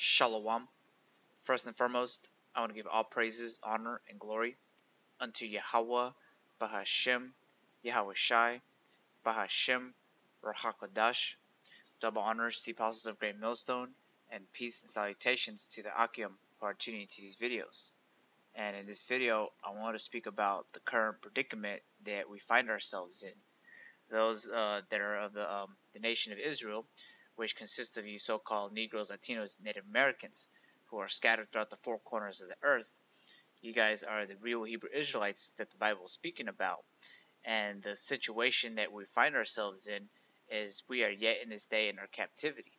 Shalom. First and foremost, I want to give all praises, honor, and glory unto Yahweh, Bahashem, Yahweh Shai, Bahashem, Rahakadash. Double honors to the apostles of Great Millstone, and peace and salutations to the Akim who are tuning into these videos. And in this video, I want to speak about the current predicament that we find ourselves in. Those that are of the nation of Israel, which consists of you so-called Negroes, Latinos, Native Americans, who are scattered throughout the four corners of the earth. You guys are the real Hebrew Israelites that the Bible is speaking about. And the situation that we find ourselves in is we are yet in this day in our captivity.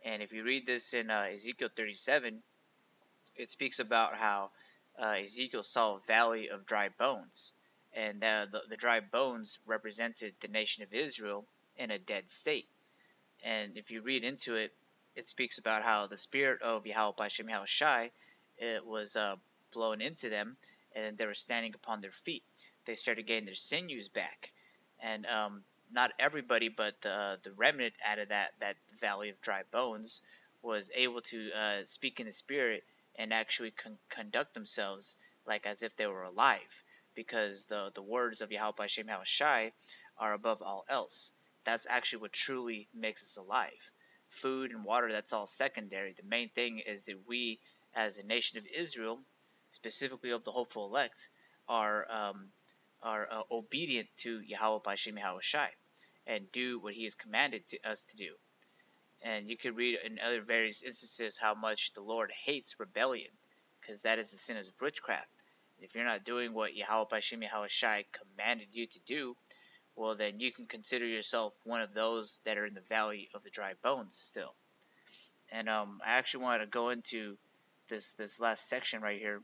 And if you read this in Ezekiel 37, it speaks about how Ezekiel saw a valley of dry bones. And the dry bones represented the nation of Israel in a dead state. And if you read into it, it speaks about how the spirit of Yahweh Bashem Yahweh Shai, it was blown into them, and they were standing upon their feet. They started getting their sinews back. And not everybody, but the remnant out of that valley of dry bones was able to speak in the spirit and actually conduct themselves like as if they were alive, because the words of Yahweh Bashem Yahweh Shai are above all else. That's actually what truly makes us alive. Food and water, that's all secondary. The main thing is that we, as a nation of Israel, specifically of the hopeful elect, are obedient to Yahweh Bashem Yahweh Shai and do what He has commanded us to do. And you can read in other various instances how much the Lord hates rebellion, because that is the sin of witchcraft. If you're not doing what Yahweh Bashem Yahweh Shai commanded you to do, well, then you can consider yourself one of those that are in the valley of the dry bones still. And I actually wanted to go into this last section right here,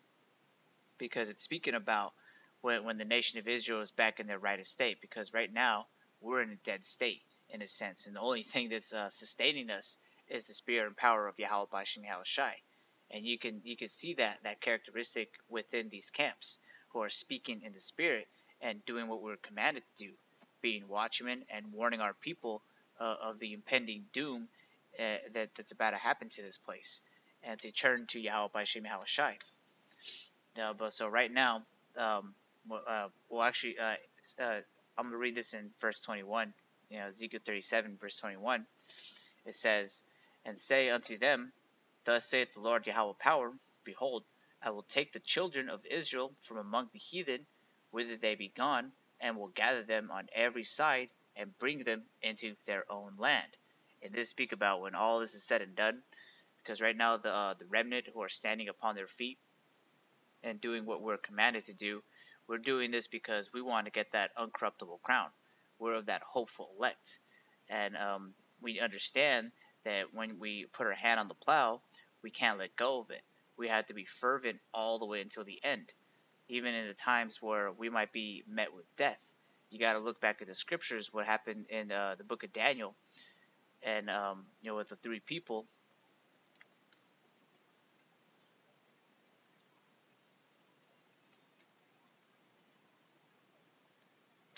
because it's speaking about when the nation of Israel is back in their right estate. Because right now we're in a dead state in a sense, and the only thing that's sustaining us is the spirit and power of Yahweh Bashem Yahweh Shai. And you can see that characteristic within these camps who are speaking in the spirit and doing what we're commanded to do, being watchmen and warning our people of the impending doom that's about to happen to this place, and to turn to Yahweh Bashem Yahweh Shai. But so right now, I'm going to read this in verse 21. Ezekiel 37, verse 21. It says, "And say unto them, Thus saith the Lord Yahweh Power, Behold, I will take the children of Israel from among the heathen, whither they be gone, and will gather them on every side, and bring them into their own land." And this speak about when all this is said and done, because right now the remnant who are standing upon their feet and doing what we're commanded to do, we're doing this because we want to get that uncorruptible crown. We're of that hopeful elect, and we understand that when we put our hand on the plow, we can't let go of it. We have to be fervent all the way until the end, even in the times where we might be met with death. You got to look back at the scriptures, what happened in the book of Daniel, and with the three people.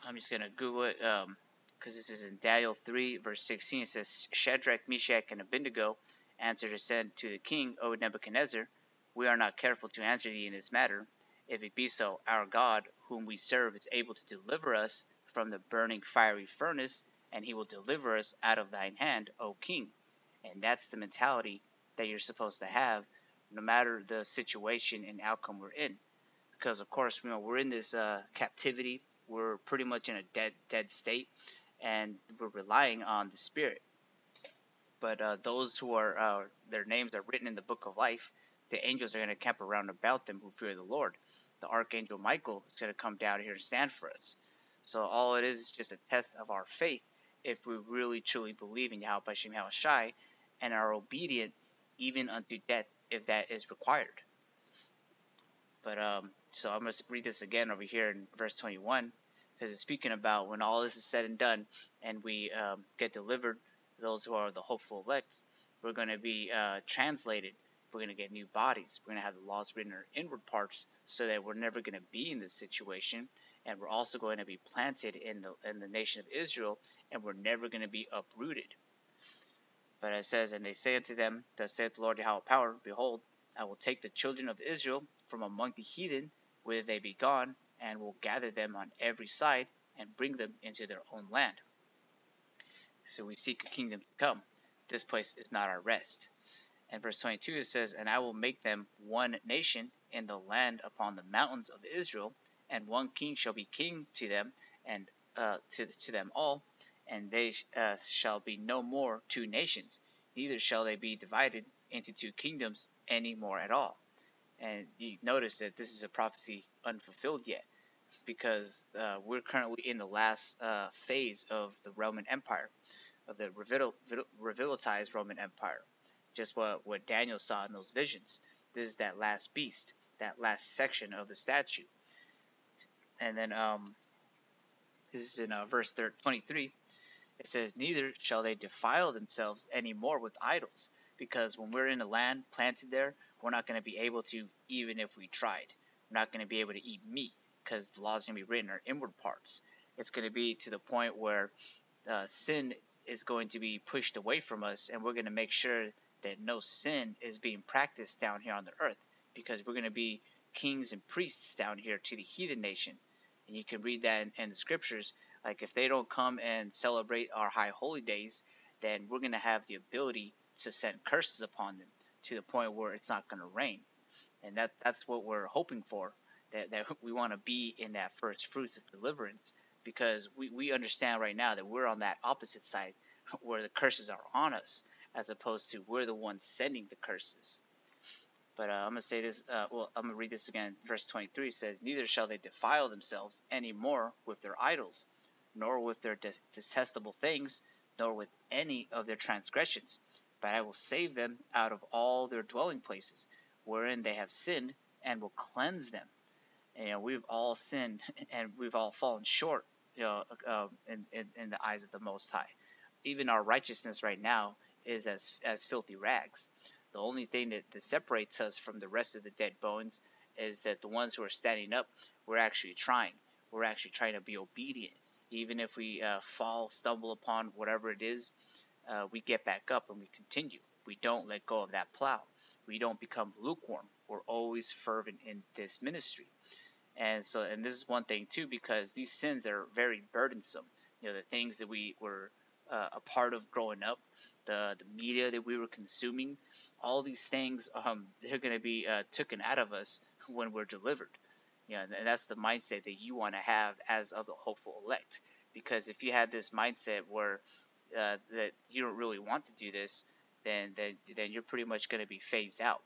I'm just gonna Google it because this is in Daniel 3 verse 16. It says, "Shadrach, Meshach, and Abednego answered and said to the king, O Nebuchadnezzar, we are not careful to answer thee in this matter. If it be so, our God, whom we serve, is able to deliver us from the burning fiery furnace, and He will deliver us out of thine hand, O king." And that's the mentality that you're supposed to have, no matter the situation and outcome we're in. Because of course, we're in this captivity. We're pretty much in a dead state, and we're relying on the Spirit. But those who are their names are written in the book of life, the angels are going to camp around about them who fear the Lord. The archangel Michael is going to come down here and stand for us. So all it is just a test of our faith, if we really truly believe in Yahweh Bashem Yahweh Shai and are obedient even unto death if that is required. But so I'm going to read this again over here in verse 21, because it's speaking about when all this is said and done and we get delivered, those who are the hopeful elect, we're going to be translated. We're going to get new bodies. We're going to have the laws written in our inward parts, so that we're never going to be in this situation. And we're also going to be planted in the nation of Israel, and we're never going to be uprooted. But it says, and they say unto them, thus saith the Lord Yahweh power, behold, I will take the children of Israel from among the heathen, whither they be gone, and will gather them on every side, and bring them into their own land. So we seek a kingdom to come. This place is not our rest. And verse 22 it says, and I will make them one nation in the land upon the mountains of Israel, and one king shall be king to them, and to them all, and they shall be no more two nations, neither shall they be divided into two kingdoms any more at all. And you notice that this is a prophecy unfulfilled yet, because we're currently in the last phase of the Roman Empire, of the revitalized Roman Empire. Just what Daniel saw in those visions. This is that last beast, that last section of the statue. And then this is in verse 23. It says, neither shall they defile themselves any more with idols, because when we're in a land planted there, we're not going to be able to, even if we tried. We're not going to be able to eat meat, because the law is going to be written in our inward parts. It's going to be to the point where sin is going to be pushed away from us, and we're going to make sure that no sin is being practiced down here on the earth, because we're going to be kings and priests down here to the heathen nation. And you can read that in the scriptures. Like, if they don't come and celebrate our high holy days, then we're going to have the ability to send curses upon them to the point where it's not going to rain. And that's what we're hoping for, that we want to be in that first fruits of deliverance, because we understand right now that we're on that opposite side where the curses are on us, as opposed to we're the ones sending the curses. But I'm going to say this, I'm going to read this again. Verse 23 says, neither shall they defile themselves any more with their idols, nor with their detestable things, nor with any of their transgressions. But I will save them out of all their dwelling places, wherein they have sinned, and will cleanse them. And we've all sinned, and we've all fallen short, in the eyes of the Most High. Even our righteousness right now is as filthy rags. The only thing that separates us from the rest of the dead bones is that the ones who are standing up, we're actually trying. We're actually trying to be obedient. Even if we fall, stumble upon whatever it is, we get back up and we continue. We don't let go of that plow. We don't become lukewarm. We're always fervent in this ministry. And this is one thing too, because these sins are very burdensome. The things that we were a part of growing up, the media that we were consuming, all these things, they're going to be taken out of us when we're delivered. And that's the mindset that you want to have as of the hopeful elect. Because if you had this mindset where that you don't really want to do this, then you're pretty much going to be phased out.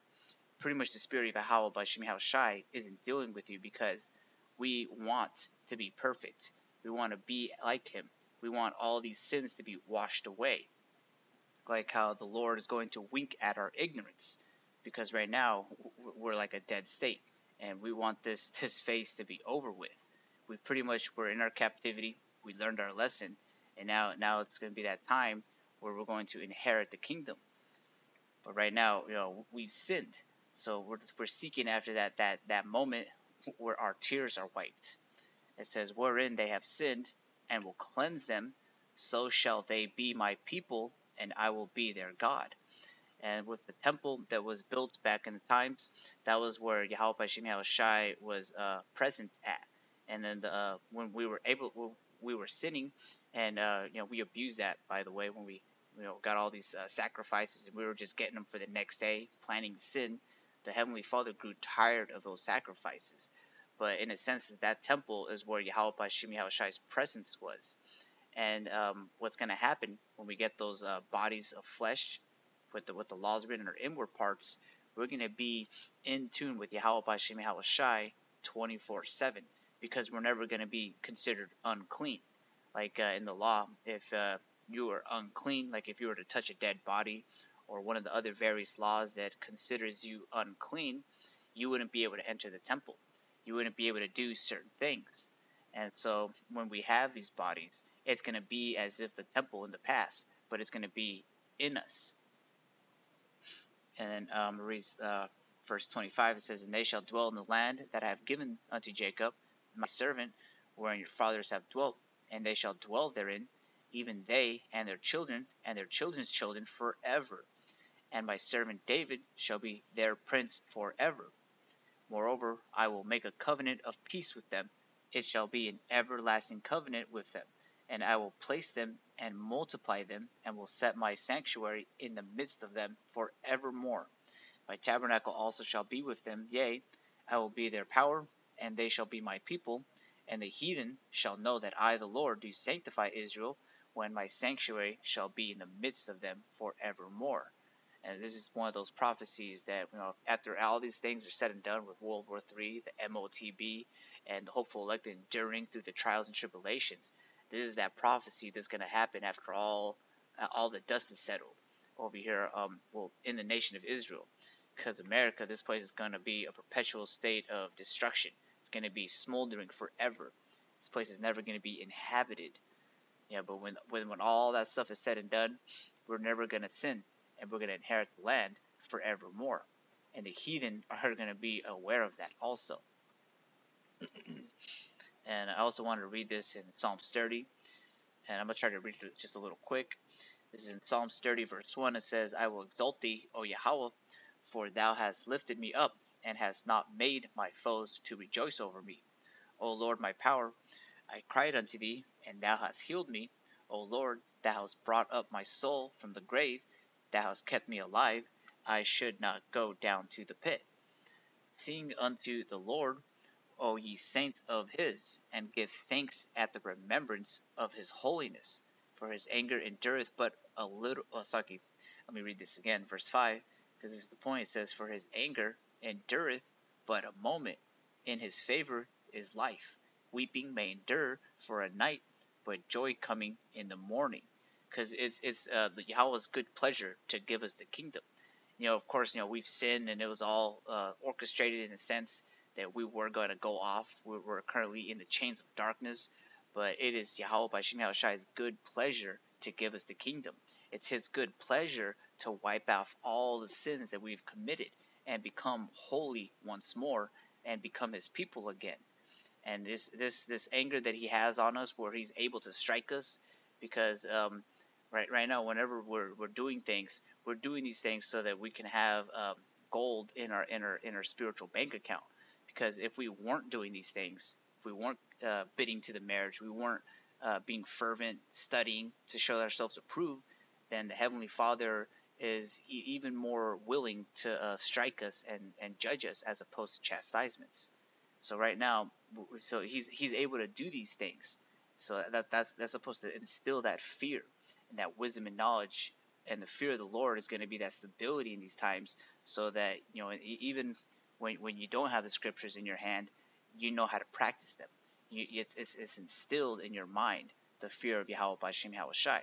Pretty much the spirit of Yahweh Bashim Shai isn't dealing with you, because we want to be perfect. We want to be like him. We want all these sins to be washed away. Like how the Lord is going to wink at our ignorance, because right now we're like a dead state, and we want this phase to be over with. We're in our captivity. We learned our lesson, and now it's going to be that time where we're going to inherit the kingdom. But right now, we've sinned, so we're seeking after that moment where our tears are wiped. It says, wherein they have sinned, and will cleanse them, so shall they be my people, and I will be their God. And with the temple that was built back in the times, that was where Yahweh Bashim Shai was present at. And then when we were sinning, and we abused that, by the way, when we got all these sacrifices, and we were just getting them for the next day, planning sin. The Heavenly Father grew tired of those sacrifices. But in a sense, that temple is where Yahweh Bashim Shai's presence was. And what's going to happen when we get those bodies of flesh with the laws written in our inward parts, we're going to be in tune with Yahweh Bashim Shai 24/7, because we're never going to be considered unclean. Like in the law, if you were unclean, like if you were to touch a dead body, or one of the other various laws that considers you unclean, you wouldn't be able to enter the temple. You wouldn't be able to do certain things. And so when we have these bodies, it's going to be as if the temple in the past, but it's going to be in us. And then reads verse 25. It says, and they shall dwell in the land that I have given unto Jacob, my servant, wherein your fathers have dwelt, and they shall dwell therein, even they and their children and their children's children forever. And my servant David shall be their prince forever. Moreover, I will make a covenant of peace with them. It shall be an everlasting covenant with them, and I will place them and multiply them, and will set my sanctuary in the midst of them for evermore. My tabernacle also shall be with them, yea, I will be their power, and they shall be my people. And the heathen shall know that I, the Lord, do sanctify Israel, when my sanctuary shall be in the midst of them for evermore. And this is one of those prophecies that, after all these things are said and done with World War III, the MOTB, and the hopeful elect enduring through the trials and tribulations, this is that prophecy that's going to happen after all the dust is settled over here, in the nation of Israel. Because America, this place is going to be a perpetual state of destruction. It's going to be smoldering forever. This place is never going to be inhabited. Yeah, but when all that stuff is said and done, we're never going to sin, and we're going to inherit the land forevermore. And the heathen are going to be aware of that also. And I also wanted to read this in Psalms 30, and I'm going to try to read it just a little quick. This is in Psalms 30, verse 1. It says, I will exalt thee, O Yahweh, for thou hast lifted me up, and hast not made my foes to rejoice over me. O Lord, my power, I cried unto thee, and thou hast healed me. O Lord, thou hast brought up my soul from the grave. Thou hast kept me alive. I should not go down to the pit. Sing unto the Lord, O ye saints of his, and give thanks at the remembrance of his holiness. For his anger endureth but a little. Let me read this again, verse 5, because this is the point. It says, for his anger endureth but a moment. In his favor is life. Weeping may endure for a night, but joy coming in the morning. Because it's Yahweh's good pleasure to give us the kingdom. Of course, we've sinned, and it was all orchestrated in a sense that we were going to go off. We're currently in the chains of darkness, but it is Yahweh B'Shem Yahushai's good pleasure to give us the kingdom. It's his good pleasure to wipe out all the sins that we've committed and become holy once more and become his people again. And this anger that he has on us, where he's able to strike us, because right now, whenever we're doing things, we're doing these things so that we can have gold in our spiritual bank account. Because if we weren't doing these things, if we weren't bidding to the marriage, we weren't being fervent, studying to show ourselves approved, then the Heavenly Father is even more willing to strike us and judge us, as opposed to chastisements. So right now, so he's able to do these things. So that's supposed to instill that fear and that wisdom and knowledge, and the fear of the Lord is going to be that stability in these times, so that even when you don't have the scriptures in your hand, you know how to practice them. It's instilled in your mind, the fear of Yahweh B'Shem Yahushai.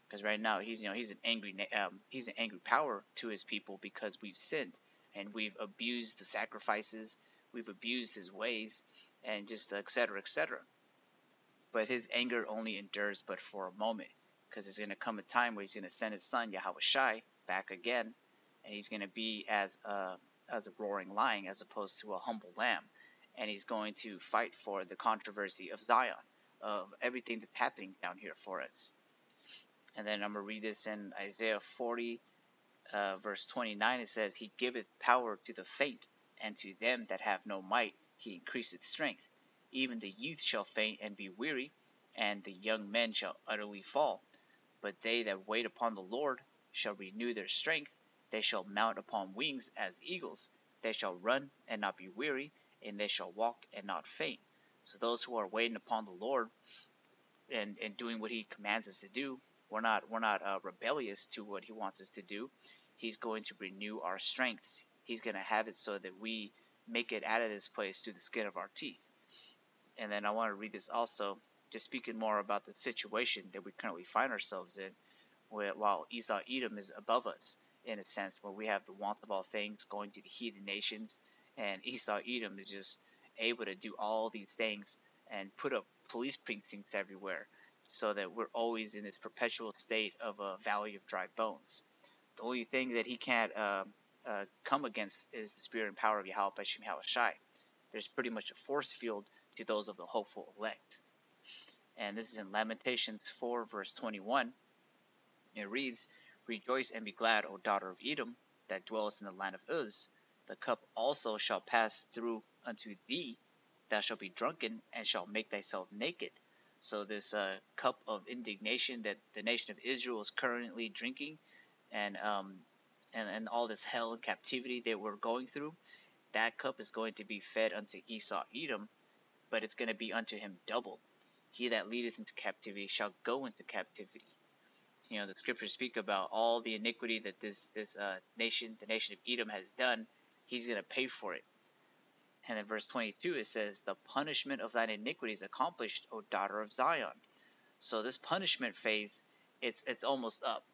Because right now he's an angry power to his people, because we've sinned and we've abused the sacrifices, we've abused his ways, and just etc. etc. But his anger only endures but for a moment, because there's going to come a time where he's going to send his son Yahushai back again, and he's going to be as a roaring lion as opposed to a humble lamb, and he's going to fight for the controversy of Zion, of everything that's happening down here for us. And then I'm going to read this in Isaiah 40, verse 29. It says, he giveth power to the faint, and to them that have no might he increaseth strength. Even the youth shall faint and be weary, and the young men shall utterly fall. But they that wait upon the Lord shall renew their strength. They shall mount upon wings as eagles. They shall run and not be weary, and they shall walk and not faint. So those who are waiting upon the Lord and doing what he commands us to do, we're not rebellious to what he wants us to do. He's going to renew our strengths. He's going to have it so that we make it out of this place through the skin of our teeth. And then I want to read this also, just speaking more about the situation that we currently find ourselves in, while Esau Edom is above us, in a sense, where we have the want of all things going to the heathen nations, and Esau Edom is just able to do all these things and put up police precincts everywhere, so that we're always in this perpetual state of a valley of dry bones. The only thing that he can't come against is the spirit and power of Yahweh B'Shem Yahushai. There's pretty much a force field to those of the hopeful elect. And this is in Lamentations 4, verse 21. It reads, Rejoice and be glad, O daughter of Edom, that dwellest in the land of Uz. The cup also shall pass through unto thee, thou shalt be drunken, and shalt make thyself naked. So this cup of indignation that the nation of Israel is currently drinking, and all this hell and captivity that we're going through, that cup is going to be fed unto Esau Edom, but it's going to be unto him double. He that leadeth into captivity shall go into captivity. The scriptures speak about all the iniquity that this nation, the nation of Edom, has done. He's going to pay for it. And in verse 22 it says, The punishment of thine iniquity is accomplished, O daughter of Zion. So this punishment phase, it's almost up.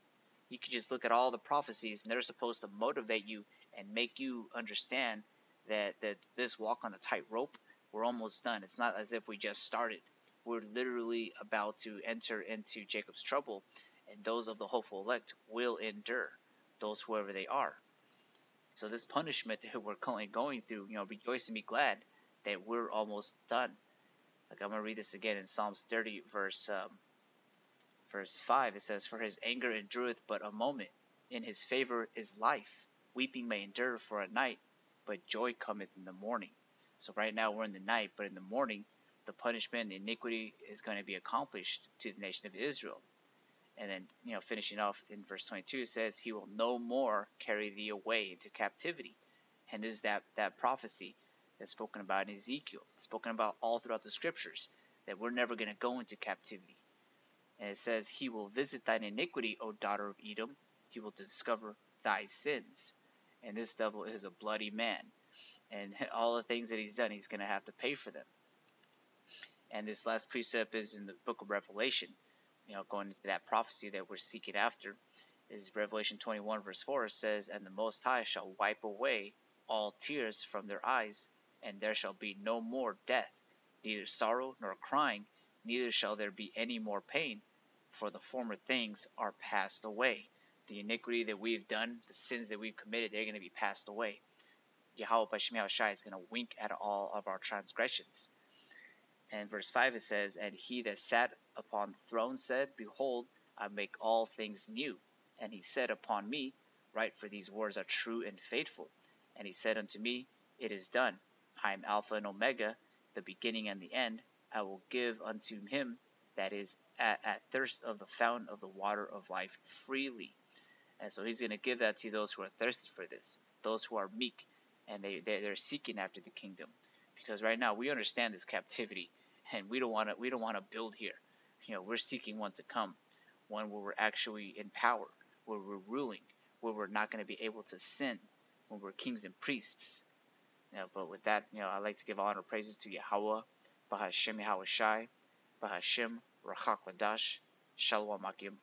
You can just look at all the prophecies, and they're supposed to motivate you and make you understand that this walk on the tightrope, we're almost done. It's not as if we just started. We're literally about to enter into Jacob's trouble, and those of the hopeful elect will endure, those whoever they are. So this punishment that we're currently going through, rejoice and be glad that we're almost done. Like, I'm going to read this again in Psalms 30, verse 5. It says, For his anger endureth but a moment, in his favor is life. Weeping may endure for a night, but joy cometh in the morning. So right now we're in the night, but in the morning, the punishment and the iniquity is going to be accomplished to the nation of Israel. And then, finishing off in verse 22, it says, He will no more carry thee away into captivity. And this is that prophecy that's spoken about in Ezekiel, spoken about all throughout the scriptures, that we're never going to go into captivity. And it says, He will visit thine iniquity, O daughter of Edom. He will discover thy sins. And this devil is a bloody man. And all the things that he's done, he's going to have to pay for them. And this last precept is in the book of Revelation. Going into that prophecy that we're seeking after, is Revelation 21, verse 4. It says, And the Most High shall wipe away all tears from their eyes, and there shall be no more death, neither sorrow nor crying, neither shall there be any more pain, for the former things are passed away. The iniquity that we've done, the sins that we've committed, they're going to be passed away. Yahweh B'Shem Yahushai is going to wink at all of our transgressions. And verse 5 it says, And he that sat upon the throne said, Behold, I make all things new. And he said upon me, Write, for these words are true and faithful. And he said unto me, It is done. I am Alpha and Omega, the beginning and the end. I will give unto him that is at thirst of the fountain of the water of life freely. And so he's going to give that to those who are thirsty for this, those who are meek, and they're seeking after the kingdom. Because right now we understand this captivity, and we don't want to build here. We're seeking one to come, one where we're actually in power, where we're ruling, where we're not going to be able to sin, when we're kings and priests. But with that, I'd like to give honor and praises to Yahweh, Bahashem Yahushai, Bahashem Rachak Wadash, Shalom Akim.